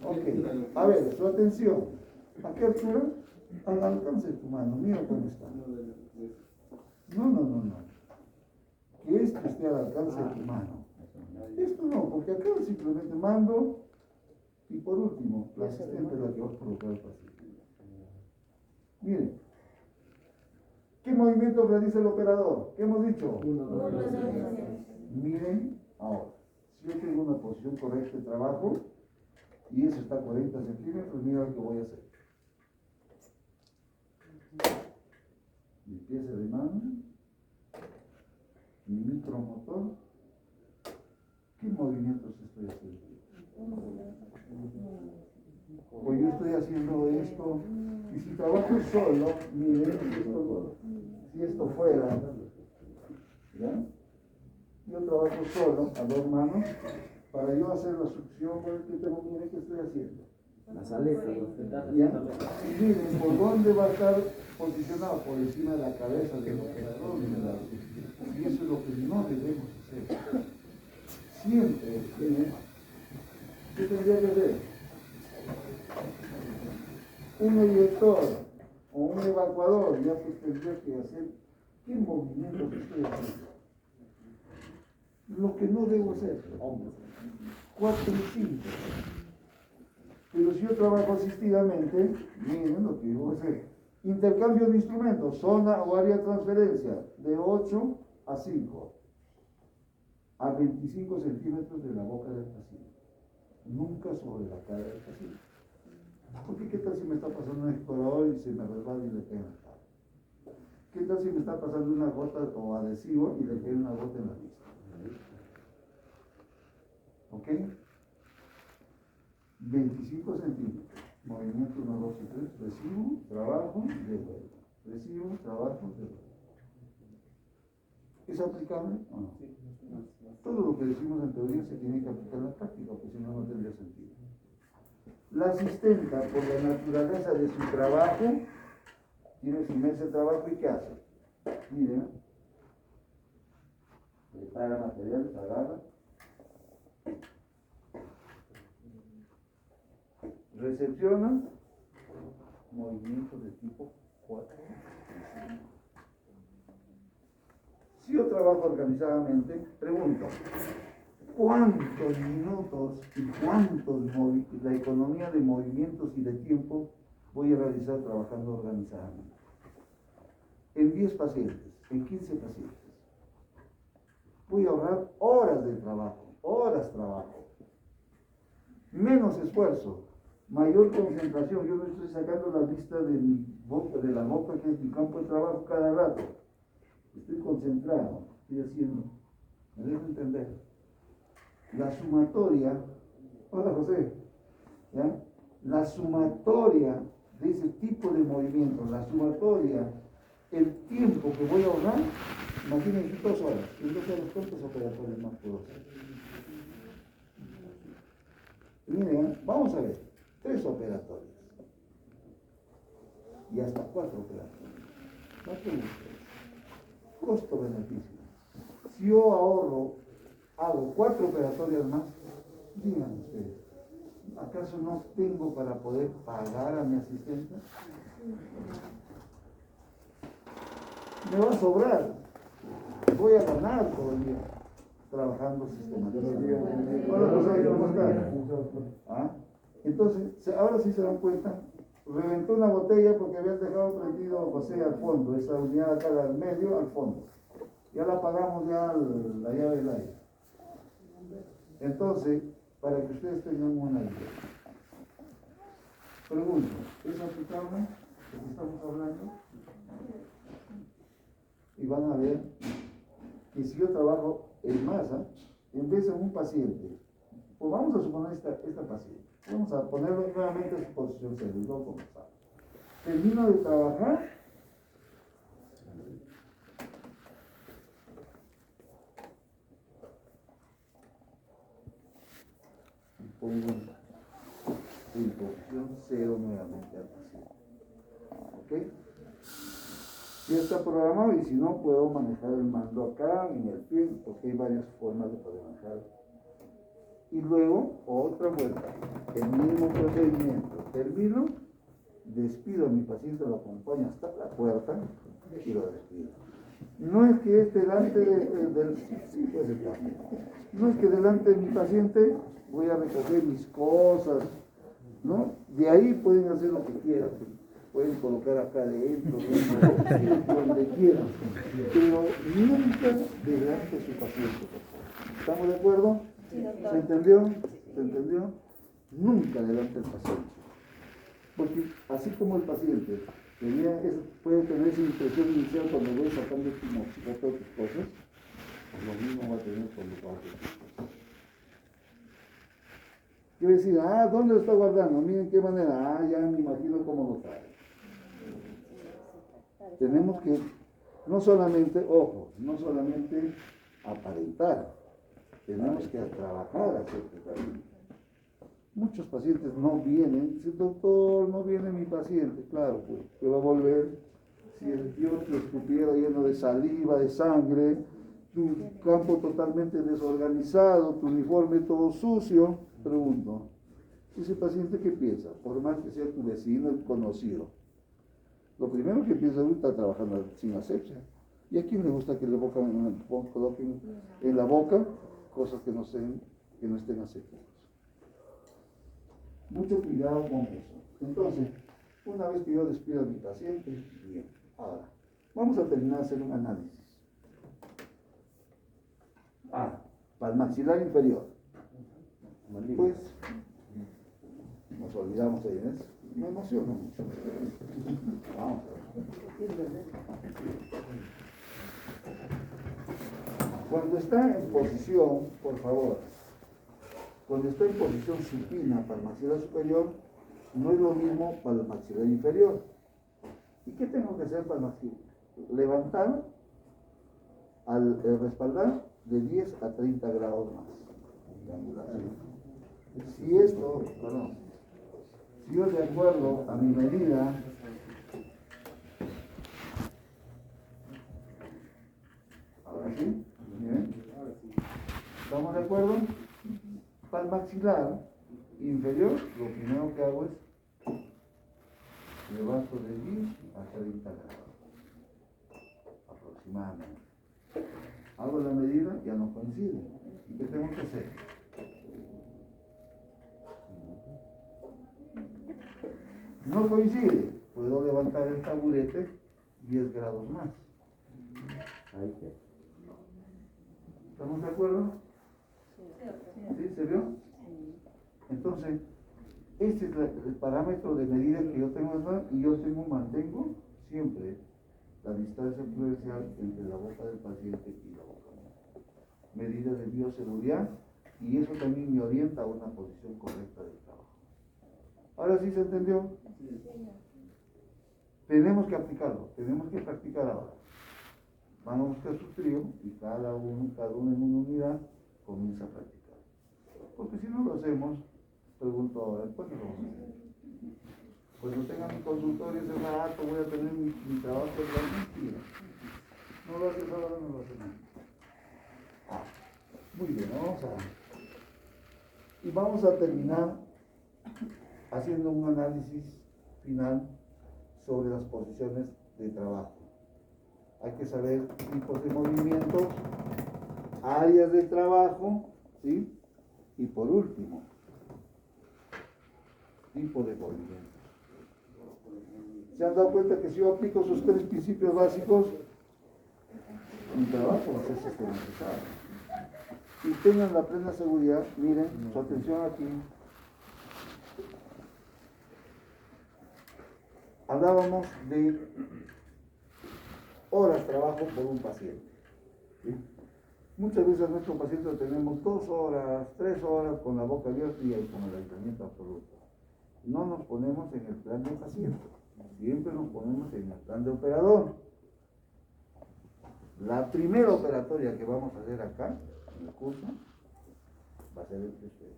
A: Ok, a ver, su atención. ¿A qué altura? Al alcance de tu mano. Mira cómo está. No. Que esto esté al alcance de tu mano. Esto no, porque acá simplemente mando y por último, la asistente es la que va a provocar el paciente. Miren, ¿qué movimiento realiza el operador? ¿Qué hemos dicho? Miren, ahora, si yo tengo una posición correcta de trabajo y eso está a 40 centímetros, mira lo que voy a hacer. Mi pieza de mano, mi micromotor, ¿qué movimientos estoy haciendo? O yo estoy haciendo esto, y si trabajo solo, miren, si esto fuera, ¿ya? Yo trabajo solo, a dos manos, para yo hacer la succión, miren qué estoy haciendo.
D: Las aletas,
A: ¿Ya? Y miren, ¿por dónde va a estar posicionado? Por encima de la cabeza del operador. Y eso es lo que no debemos hacer. Siempre, miren, ¿qué tendría que hacer? Un eyector o un evacuador, ya pues tendría que hacer, ¿qué movimientos estoy haciendo? Lo que no debo hacer, 4 y 5. Pero si yo trabajo asistidamente, miren lo que debo hacer. Intercambio de instrumentos, zona o área de transferencia, de 8 a 5, a 25 centímetros de la boca del paciente. Nunca sobre la cara del paciente. Porque ¿qué tal si me está pasando un explorador y se me resbala y le pega en la cara? ¿Qué tal si me está pasando una gota o adhesivo y le pega una gota en la vista? ¿Ok? 25 centímetros. Movimiento 1, 2 y 3. Recibo, trabajo, devuelvo. Recibo, trabajo, devuelvo. ¿Es aplicable o no? Todo lo que decimos en teoría se tiene que aplicar en la práctica, porque si no, no tendría sentido. La asistenta, por la naturaleza de su trabajo, tiene su mesa de trabajo y ¿qué hace? Miren, prepara materiales, agarra, recepciona, movimiento de tipo 4. Si yo trabajo organizadamente, pregunto, ¿cuántos minutos y la economía de movimientos y de tiempo voy a realizar trabajando organizadamente? En 10 pacientes, en 15 pacientes. Voy a ahorrar horas de trabajo, trabajo. Menos esfuerzo, mayor concentración. Yo no estoy sacando la vista de mi boca, de la boca que es mi campo de trabajo cada rato. Estoy concentrado, estoy haciendo. ¿Me dejo entender? La sumatoria, hola José, ¿ya? La sumatoria de ese tipo de movimiento, la sumatoria, el tiempo que voy a ahorrar, imagínense 2 horas. En 2 horas, ¿cuántos operatorios más puedo hacer? Miren, vamos a ver, 3 operatorios y hasta 4 operatorios. Maten ustedes. Costo-beneficio. Si yo hago 4 operatorias más, digan ustedes, ¿Acaso no tengo para poder pagar a mi asistente? Me va a sobrar. Voy a ganar todavía trabajando sistemáticamente. Ahora no sabe cómo está. ¿Ah? Entonces, ahora sí se dan cuenta, reventó una botella porque habían dejado prendido José al fondo, esa unidad acá al medio, al fondo. Ya la apagamos ya la llave del aire. Entonces, para que ustedes tengan una idea. Pregunto, ¿es aplicable lo que estamos hablando? Y van a ver que si yo trabajo en masa, en vez de un paciente, pues vamos a suponer esta paciente, vamos a ponerlo nuevamente en su posición celular como está. Termino de trabajar, y pongo en posición 0 nuevamente al paciente. ¿Ok? Ya está programado y si no puedo manejar el mando acá en el pie, porque hay varias formas de poder manejar. Y luego, otra vuelta, el mismo procedimiento. Termino, despido a mi paciente, lo acompaño hasta la puerta y lo despido. No es que esté delante del sí, puede ser también. No es que delante de mi paciente voy a recoger mis cosas, ¿no? De ahí pueden hacer lo que quieran. Pueden colocar acá adentro, donde quieran, pero nunca delante de su paciente. ¿Estamos de acuerdo?
B: Sí, doctor.
A: ¿Se entendió? ¿Se entendió? Nunca delante del paciente. Porque así como el paciente puede tener esa impresión inicial cuando voy sacando tu mochila, todas tus cosas, pues lo mismo va a tener cuando pague tus cosas. Quiere decir, ¿dónde lo está guardando? Miren qué manera, ya me imagino cómo lo trae. Tenemos que, no solamente aparentar, tenemos que trabajar acerca. Muchos pacientes no vienen, dicen, doctor, no viene mi paciente, claro, pues, ¿qué va a volver? Si el Dios te escupiera lleno de saliva, de sangre, tu campo totalmente desorganizado, tu uniforme todo sucio, pregunto, ese paciente ¿qué piensa? Por más que sea tu vecino, el conocido. Lo primero que piensa es está trabajando sin asepsia. ¿Y a quién le gusta que le coloquen en la boca cosas que no estén asépticas? Mucho cuidado con eso. Entonces, una vez que yo despido a mi paciente, bien. Ahora, vamos a terminar de hacer un análisis. Para el maxilar inferior. Pues, nos olvidamos de eso. Me emociona mucho. Vamos a ver. Cuando está en posición, por favor, cuando está en posición supina para el maxilar superior, no es lo mismo para el maxilar inferior. ¿Y qué tengo que hacer para el maxilar? Levantar al respaldar de 10 a 30 grados más. Si yo de acuerdo a mi medida, ahora sí, bien, ¿estamos de acuerdo? Para el maxilar inferior, lo primero que hago es levanto de 10 a 30 grados, aproximadamente. Hago la medida, ya no coincide. ¿Y qué tengo que hacer? No coincide, puedo levantar el taburete 10 grados más. Ahí queda. ¿Estamos de acuerdo? ¿Sí? ¿Se vio? Entonces, este es el parámetro de medida que yo tengo, ¿verdad? Y yo mantengo siempre la distancia prudencial entre la boca del paciente y la boca mía. Medida de bioseguridad, y eso también me orienta a una posición correcta del trabajo. ¿Ahora sí se entendió? Tenemos que aplicarlo, tenemos que practicar ahora. Van a buscar su trío y cada uno en una unidad comienza a practicar. Porque si no lo hacemos, pregunto ahora, ¿cuándo lo vamos a hacer? Cuando tenga mi consultorio ese rato voy a tener mi trabajo de la mentira. No lo haces ahora, no lo haces nada. Muy bien, vamos a... Y vamos a terminar haciendo un análisis final sobre las posiciones de trabajo. Hay que saber tipos de movimientos, áreas de trabajo, ¿sí? Y por último, tipo de movimiento. ¿Se han dado cuenta que si yo aplico sus 3 principios básicos, mi trabajo va a ser sistematizado? Y tengan la plena seguridad, miren, su atención aquí. Hablábamos de horas de trabajo por un paciente, ¿sí? Muchas veces a nuestro paciente lo tenemos 2 horas, 3 horas con la boca abierta y con el aislamiento absoluto. No nos ponemos en el plan del paciente, siempre nos ponemos en el plan de operador. La primera operatoria que vamos a hacer acá, en el curso, va a ser el de ustedes.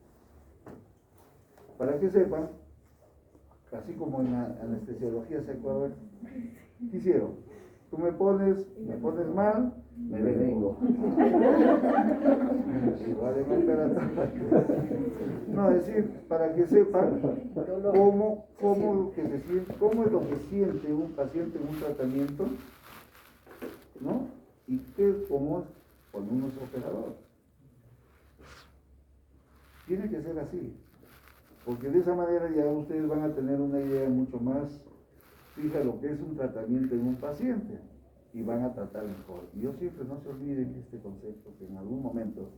A: Para que sepan, así como en la anestesiología se acuerdan, ¿qué hicieron? Tú me pones mal, me vengo. Igual en operatoria. No, es decir, para que sepan cómo es lo que siente un paciente en un tratamiento, ¿no? Y cómo es cuando uno es operador. Tiene que ser así, porque de esa manera ya ustedes van a tener una idea mucho más fija de lo que es un tratamiento en un paciente y van a tratar mejor. Y yo siempre, no se olviden este concepto, que en algún momento,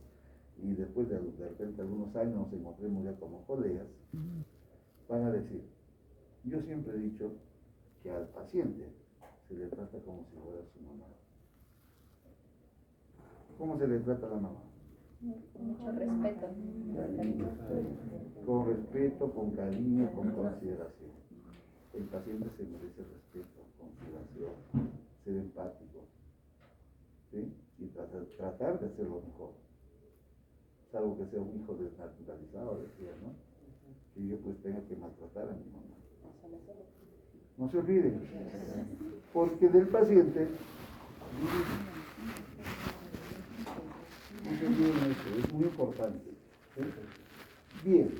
A: y después de repente algunos años nos encontremos ya como colegas, van a decir, yo siempre he dicho que al paciente se le trata como si fuera su mamá. ¿Cómo se le trata a la mamá?
B: Con mucho respeto.
A: Con respeto, con cariño, con consideración. El paciente se merece respeto, consideración, ser empático, ¿sí? Y tratar de hacerlo mejor. Salvo que sea un hijo desnaturalizado, decía, ¿no? Que yo pues tenga que maltratar a mi mamá. No se olviden, porque del paciente, no se olviden esto, es muy importante, ¿sí? Bien,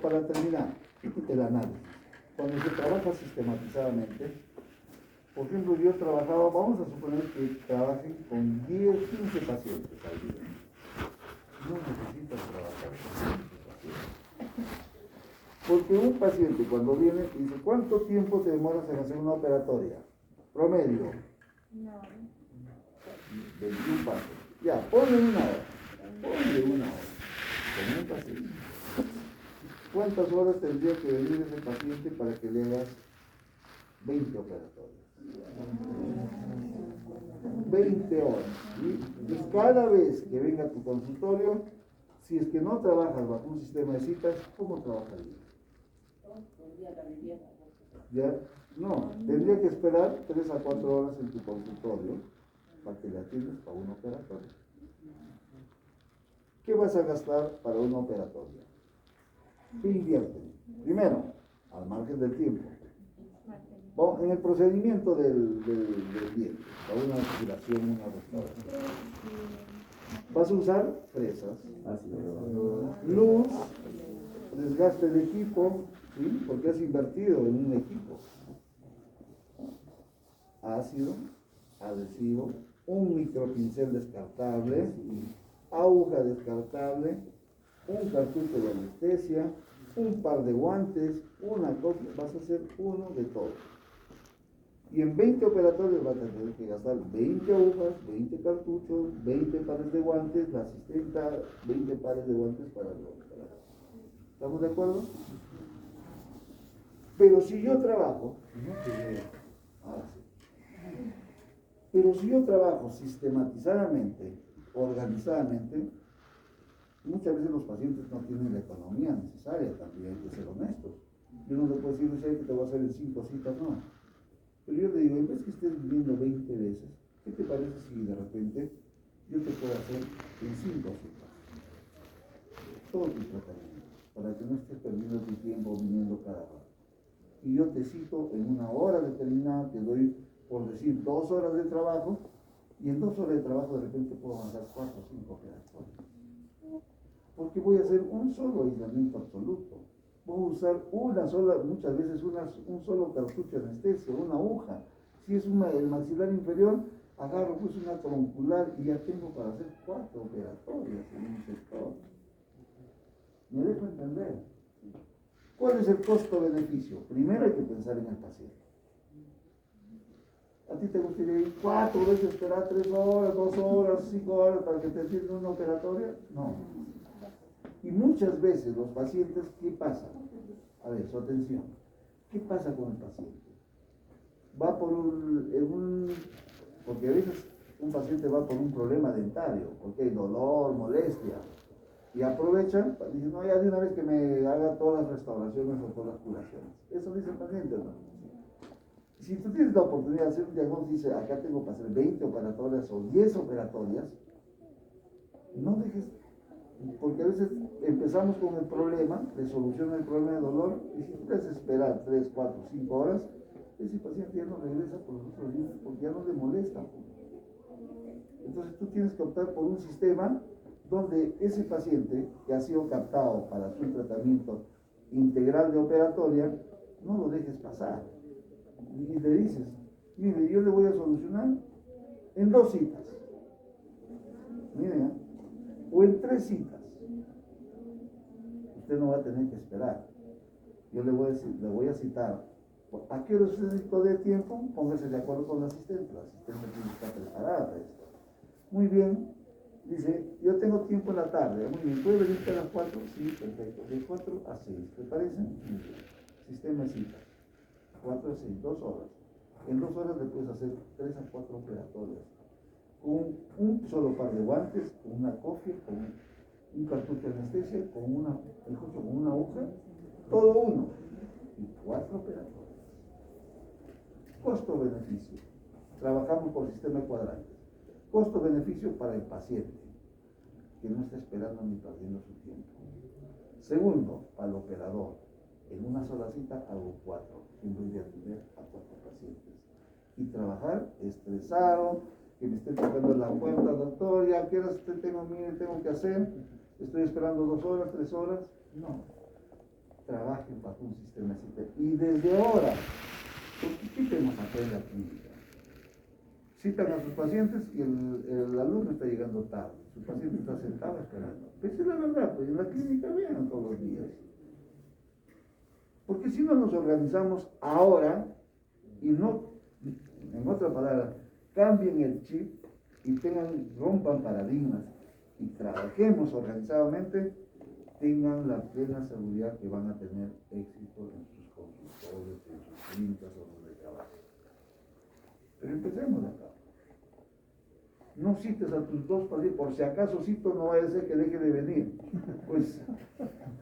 A: para terminar, el análisis. Cuando se trabaja sistematizadamente, por ejemplo, yo trabajaba, vamos a suponer que trabajen con 10, 15 pacientes al día. No necesitas trabajar con 15 pacientes. Porque un paciente cuando viene dice, ¿cuánto tiempo te demoras en hacer una operatoria? Promedio.
B: No.
A: 21 pasos. Ya, ponle una hora. Ponle una hora. Con un paciente. ¿Cuántas horas tendría que venir ese paciente para que le hagas 20 operatorias? 20 horas. ¿Sí? Entonces, cada vez que venga a tu consultorio, si es que no trabajas bajo un sistema de citas, ¿cómo trabajarías? ¿Ya? No, tendría que esperar 3 a 4 horas en tu consultorio para que le atiendas para una operatoria. ¿Qué vas a gastar para una operatoria? ¿Qué invierten? Primero, al margen del tiempo. En el procedimiento del diente, para una aspiración, una restauración. Vas a usar fresas, luz, desgaste de equipo, ¿sí? Porque has invertido en un equipo. Ácido, adhesivo, un micropincel descartable, aguja descartable, un cartucho de anestesia, un par de guantes, una copia, vas a hacer uno de todo. Y en 20 operatorios vas a tener que gastar 20 agujas, 20 cartuchos, 20 pares de guantes, la asistenta, 20 pares de guantes para el operador. ¿Estamos de acuerdo? Pero si yo trabajo, ahora sí. Pero si yo trabajo sistematizadamente, organizadamente, muchas veces los pacientes no tienen la economía necesaria, también hay que ser honestos. Yo no le puedo decir, Luis, que te voy a hacer en 5 citas, no. Pero yo le digo, en vez que estés viniendo 20 veces, ¿qué te parece si de repente yo te puedo hacer en 5 citas? Todo tu tratamiento, para que no estés perdiendo tu tiempo viniendo cada rato. Y yo te cito en una hora determinada, te doy, por decir, 2 horas de trabajo, y en 2 horas de trabajo de repente puedo avanzar 4 o 5 operatorios. Porque voy a hacer un solo aislamiento absoluto. voy a usar una sola, muchas veces un solo cartucho de anestesia, una aguja. Si es el maxilar inferior, agarro pues una troncular y ya tengo para hacer 4 operatorias en un sector. ¿Me dejo entender? ¿Cuál es el costo-beneficio? Primero hay que pensar en el paciente. ¿A ti te gustaría ir 4 veces, esperar 3 horas, 2 horas, 5 horas para que te atiendan una operatoria? No. Y muchas veces los pacientes, ¿qué pasa? A ver, su atención. ¿Qué pasa con el paciente? Va por porque a veces un paciente va por un problema dentario, porque hay dolor, molestia, y aprovechan, dicen, no, ya de una vez que me haga todas las restauraciones o todas las curaciones. Eso dice el paciente, ¿no? Si tú tienes la oportunidad de hacer un diagnóstico, dice, acá tengo para hacer 20 operatorias o 10 operatorias, no dejes, porque a veces empezamos con el problema, de solución el problema de dolor, y si tú te haces esperar 3, 4, 5 horas, ese paciente ya no regresa por los otros días porque ya no le molesta. Entonces tú tienes que optar por un sistema donde ese paciente que ha sido captado para su tratamiento integral de operatoria, no lo dejes pasar. Y le dices, mire, yo le voy a solucionar en 2 citas. Miren, o en 3 citas. Usted no va a tener que esperar. Yo le voy a citar. ¿A qué hora usted necesita de tiempo? Póngase de acuerdo con la asistente. La asistente tiene que estar preparada para esto. Muy bien. Dice, yo tengo tiempo en la tarde. Muy bien. ¿Puede venir a las 4? Sí, perfecto. De 4 a 6. ¿Te parece? Muy bien. Sistema de citas. 4 a 6, 2 horas. En 2 horas le puedes hacer 3 a 4 operatorias. Con un solo par de guantes, con una cofia, con un cartucho de anestesia, con una aguja, todo uno. Y 4 operatorias. Costo-beneficio. Trabajamos por sistema de cuadrantes. Costo-beneficio para el paciente, que no está esperando ni perdiendo su tiempo. Segundo, para el operador. En una sola cita hago 4, en vez de atender a 4 pacientes. Y trabajar estresado, que me esté tocando la puerta, doctor, ya qué horas tengo que hacer, estoy esperando 2 horas, 3 horas. No. Trabajen bajo un sistema de cita. Y desde ahora, porque ¿qué tenemos acá en la clínica? Citan a sus pacientes y el alumno está llegando tarde. Su paciente está sentado esperando. Esa es la verdad, pues en la clínica vienen todos los días. Porque si no nos organizamos ahora y no, en otra palabra, cambien el chip y rompan paradigmas y trabajemos organizadamente, tengan la plena seguridad que van a tener éxito en sus consultorios, en sus clínicas o donde trabajen. Pero empecemos de acá. No cites a tus 2 pacientes, por si acaso cito, no vaya a ser que deje de venir. Pues,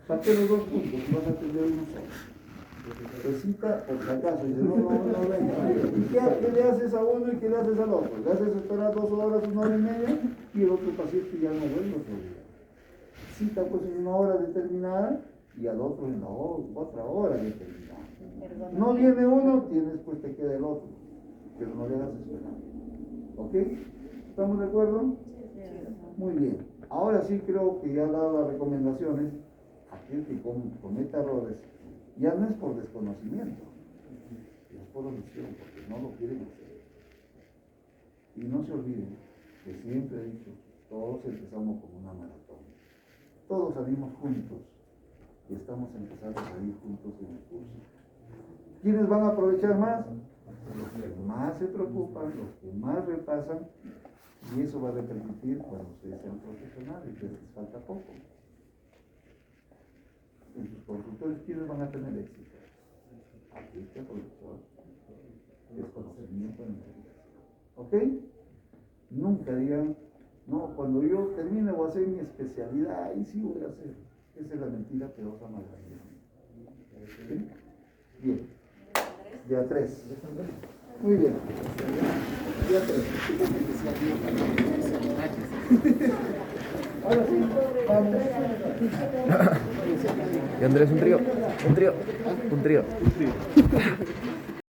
A: ¿para qué los 2 puntos? Si vas a atender uno solo. Te cita por si acaso, dice, no venga. ¿Y qué le haces a uno y qué le haces al otro? Le haces esperar 2 horas, 1 hora y media, y el otro paciente ya no vuelve otro día. Cita pues en una hora determinada y al otro en la otra hora determinada. No viene uno, pues te queda el otro, pero no le hagas esperar. ¿Ok? ¿Estamos de acuerdo? Muy bien. Ahora sí creo que ya he dado las recomendaciones. Aquel que cometa errores, ya no es por desconocimiento, es por omisión, porque no lo quieren hacer. Y no se olviden que siempre he dicho, todos empezamos como una maratón. Todos salimos juntos y estamos empezando a salir juntos en el curso. ¿Quiénes van a aprovechar más? Los que más se preocupan, los que más repasan, y eso va a repercutir cuando ustedes sean profesionales, que les falta poco. En sus consultores, ¿quiénes van a tener éxito? Aquí está el profesor, desconocimiento en la educación. ¿Ok? Nunca digan, no, cuando yo termine voy a hacer mi especialidad, ahí sí voy a hacer. Esa es la mentira piadosa más grande. ¿Sí? Bien. De a 3. Muy bien. De a 3. Ahora sí, vamos.
C: Y Andrés, un trío.